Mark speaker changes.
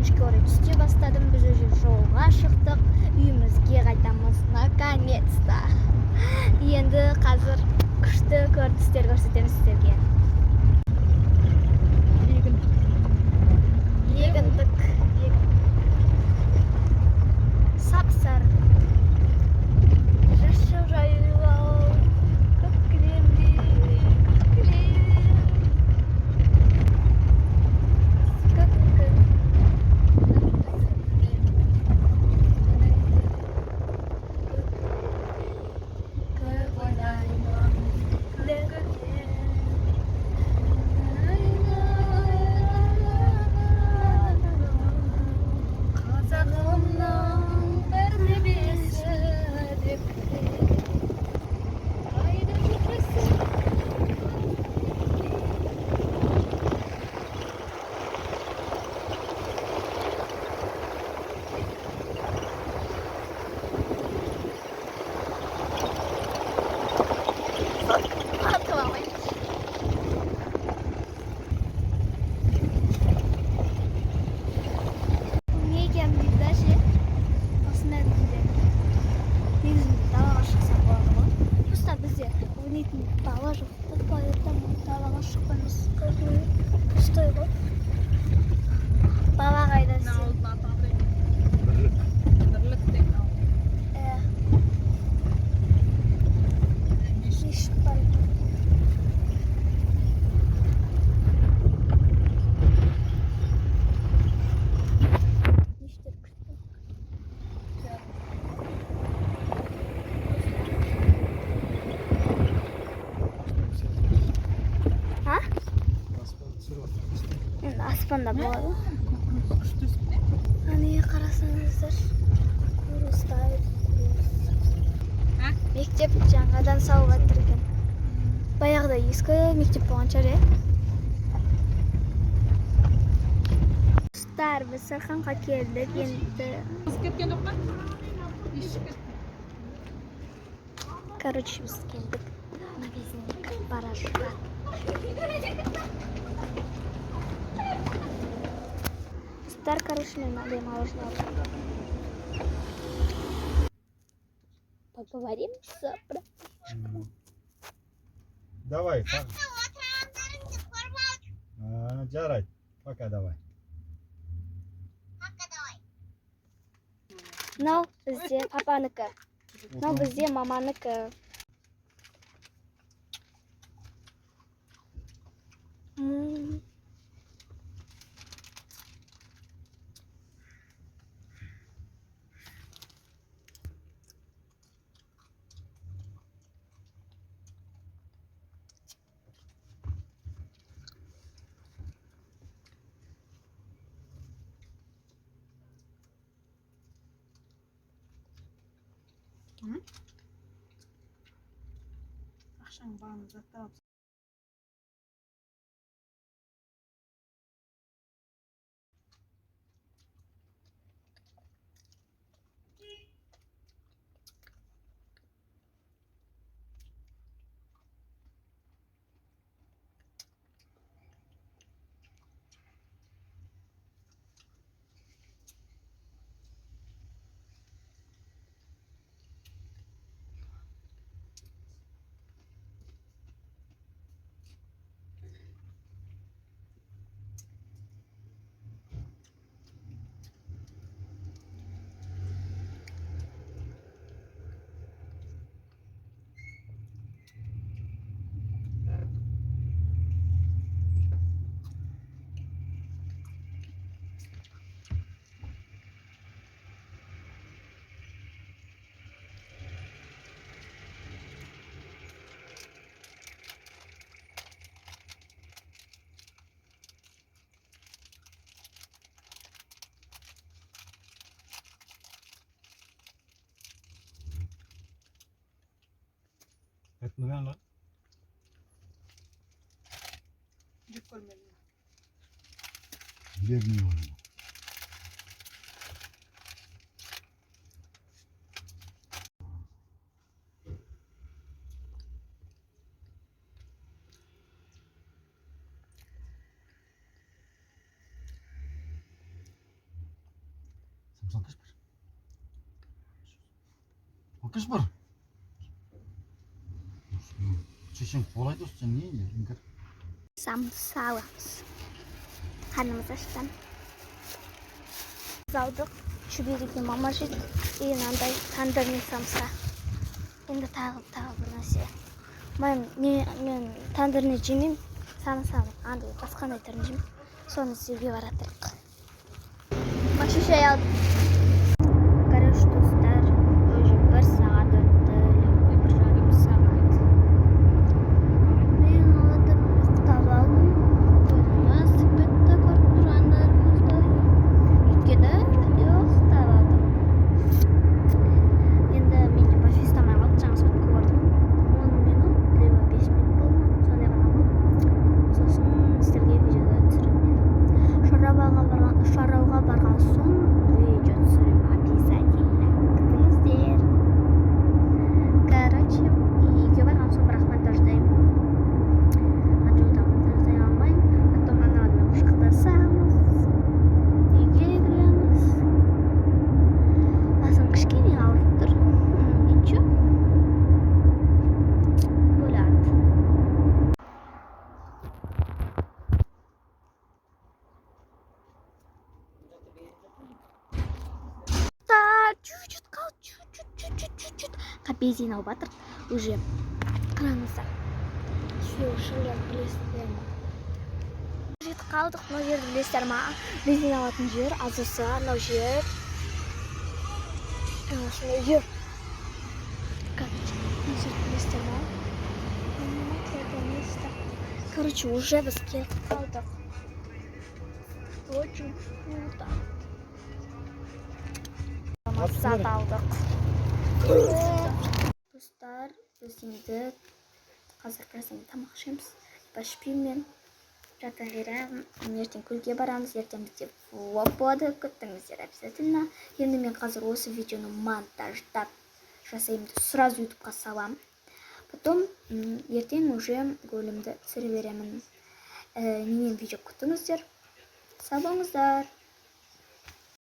Speaker 1: өкінішке орай түсте бастадым. Біз уже жолға шықтық, үйімізге қайтамыз наконец-то. Енді қазір күшті көріністер көрсетеміз сіздерге. Егіндік сап-сары жасыл жайлау, көкірек бала жоқ, поэтому далаға шықпаймыз. Пустой ғой. Бала қайда сен?
Speaker 2: Бірлік деп ал.
Speaker 1: Не шықпар екен? Нештеп күттім? Енді аспанда болады. Әне қарасаңыздар. Құрыстайды. Мектеп жаңадан салып жатыр екен. Баяғыда ескі мектеп болған шығар, Достар, біз Сарханға келдік енді.
Speaker 2: Кеткен жоқ па?
Speaker 1: Короче, біз келдік. Магазинге бара жатыр. Достар, короче, мен мынандай мороженое алып. Поговорим с братишком.
Speaker 3: Давай. Жарай. Пока давай.
Speaker 1: Мынау бізде папанікі. Мынау бізде маманікі.
Speaker 2: Ақшаң бағын заттап.
Speaker 3: Etmeden lan.
Speaker 2: Jep koymadım.
Speaker 3: Bilmiyorum. алкаш бар. Алкаш бар. Шешең қолай дос, сен не іңкір?
Speaker 1: Самса аламыз. Қарнымыз ашқан. Алдық. Шүберекке мама жейді. Мынандай тандырный самса. Енді тағы бір нәрсе. Мен тандырный жемеймін. Самсаны андай басқандай түрін жеймін. Соны іздеуге баратырық. Машиша алдым. Короче, достар, уже 1 сағат өтті. 1,5 сағат. Мен олардың ұйықтап алдым. Көзіміз бітті көріп тұрғандарыңызды. Өйткені ұйықтап алдым. Енді мен де почти ұйықтамай қалдым. Жаңа суретке көрдім. 10 минут, либо 5 минут болды. Сондай ғана болды. Сосын сіздерге видеода түсіремін. Шарауға барған соң видео түсірем обязательно. Күтіңіздер. Короче, үйге барған соң бірақ монтаждаймын. Жолда монтаждай алмаймын. Потом аналармен құшақтасамыз. Үйге кіреміз. Басым кішкене ауырып тұр. Ничего. Болады. Чуть-чуть қалды, чуть-чуть. Бензин алып жатыр. Уже қырамызда. Шылар білесіздер ма? Жетіп қалдық, мына жерді білесіздер ма? Бензин алатын жер, азысы, анау жер. Осындай жер. Білесіздер ма? Короче, уже біз келіп қалдық. Очень круто. Мақсат алдық. Достар, біз енді қазір біраз тамақ ішеміз. Ішпеймін мен. Жаттан бері ертең көлге барамыз. Ертең бізде влог болады. Күтіңіздер обязательно. Енді мен қазір осы видеоны монтаждап жасаймын. Сразу ютубқа салам. Потом ертең уже гөлімді түсіре беремін. Менен видео күтіңіздер. Сау болыңыздар.